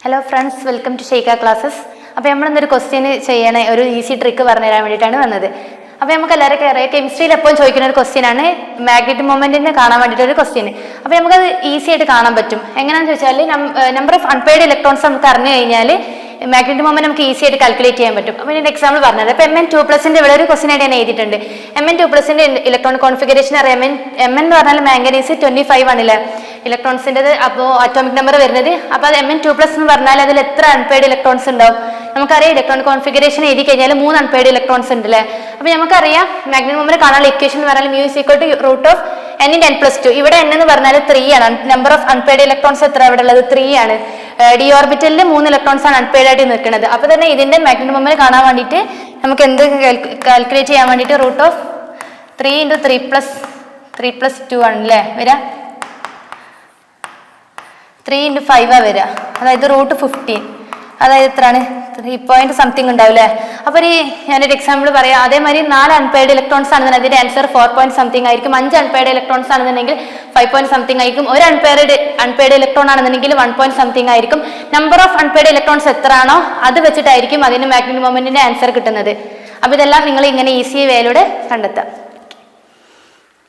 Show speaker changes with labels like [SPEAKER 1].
[SPEAKER 1] Hello friends, welcome to ഷെയ്ക്ക classes. അപ്പോൾ നമ്മളിന്നൊരു ക്വസ്റ്റ്യൻ ചെയ്യണ ഒരു ഈസി ട്രിക്ക് പറഞ്ഞു തരാൻ വേണ്ടിയിട്ടാണ് വന്നത്. അപ്പോൾ നമുക്ക് എല്ലാവർക്കും അറിയാം, കെമിസ്ട്രിയിൽ എപ്പോഴും ചോദിക്കുന്ന ഒരു ക്വസ്റ്റ്യൻ ആണ് മാഗ്നറ്റിക് മൊമെന്റിനെ കാണാൻ വേണ്ടിയിട്ട് ഒരു ക്വസ്റ്റ്യൻ. അപ്പോൾ നമുക്കത് ഈസി ആയിട്ട് കാണാൻ പറ്റും. എങ്ങനെയാണെന്ന് ചോദിച്ചാൽ നമ്പർ ഓഫ് അൺപെയ്ഡ് ഇലക്ട്രോൺസ് നമുക്ക് അറിഞ്ഞു കഴിഞ്ഞാൽ മാഗ്നറ്റിക് മൊമെന്റ് നമുക്ക് ഈസി ആയിട്ട് കാൽക്കുലേറ്റ് ചെയ്യാൻ പറ്റും. അപ്പോൾ ഞാൻ എക്സാമ്പിൾ പറഞ്ഞത്, അപ്പോൾ Mn2+ ഇവിടെ ഒരു ക്വസ്റ്റ്യൻ ആയിട്ട് ഞാൻ എഴുതിയിട്ടുണ്ട്. Mn2+ ഇലക്ട്രോൺ കോൺഫിഗറേഷൻ അറിയാം. Mn എന്ന് പറഞ്ഞാൽ മാംഗനീസ് 25 ആണല്ലേ ഇലക്ട്രോൺസിൻ്റെത്. അപ്പോൾ അറ്റോമിക് നമ്പർ വരുന്നത്. അപ്പോൾ അത് Mn2+ എന്ന് പറഞ്ഞാൽ അതിൽ എത്ര അൺപെയ്ഡ് ഇലക്ട്രോൺസ് ഉണ്ടാവും? നമുക്കറിയാം ഇലക്ട്രോൺ കോൺഫിഗറേഷൻ എഴുതി കഴിഞ്ഞാൽ 3 അൺപെയ്ഡ് ഇലക്ട്രോൺസ് ഉണ്ട് അല്ലേ. അപ്പോൾ നമുക്കറിയാം മാഗ്നറ്റിക് മൊമെന്റ് കാണാനുള്ള ഇക്വേഷൻ എന്ന് പറഞ്ഞാൽ μ = √n(n+2). ഇവിടെ n എന്ന് പറഞ്ഞാൽ 3 ആണ്. നമ്പർ ഓഫ് അൺപെയ്ഡ് ഇലക്ട്രോൺസ് എത്ര ഇവിടെ ഉള്ളത്? 3 ആണ്. ഡി ഓർബിറ്റലിൽ 3 ഇലക്ട്രോൺസ് ആണ് അൺപെയ്ഡ് ആയിട്ട് നിൽക്കുന്നത്. അപ്പോൾ തന്നെ ഇതിന്റെ മാഗ്നറ്റിക് മൊമെന്റ് കാണാൻ വേണ്ടിയിട്ട് നമുക്ക് എന്ത് കാൽക്കുലേറ്റ് ചെയ്യാൻ വേണ്ടിയിട്ട് √3 × 3 + 2 ആണല്ലേ വരിക. 3 × 5 വരിക, അതായത് √15. അതായത് എത്രയാണ്? 3 point something ഉണ്ടാവില്ലേ. അപ്പോൾ ഞാനൊരു എക്സാമ്പിൾ പറയാം. അതേമാതിരി 4 അൺപെയ്ഡ് ഇലക്ട്രോൺസ് ആണെന്നുണ്ടെങ്കിൽ അതിന്റെ ആൻസർ 4 point something ആയിരിക്കും. 5 അൺപെയ്ഡ് ഇലക്ട്രോൺസ് ആണെന്നുണ്ടെങ്കിൽ 5 point something ആയിരിക്കും. ഒരു അൺപെയ്ഡ് ഇലക്ട്രോൺ ആണെന്നുണ്ടെങ്കിൽ 1 point something ആയിരിക്കും. നമ്പർ ഓഫ് അൺപെയ്ഡ് ഇലക്ട്രോൺസ് എത്രയാണോ അത് വെച്ചിട്ടായിരിക്കും അതിന് മാഗ്നറ്റിക് മൊമെന്റിന്റെ ആൻസർ കിട്ടുന്നത്. അപ്പോൾ ഇതെല്ലാം നിങ്ങൾ ഇങ്ങനെ ഈസി വേയിലൂടെ കണ്ടെത്താം.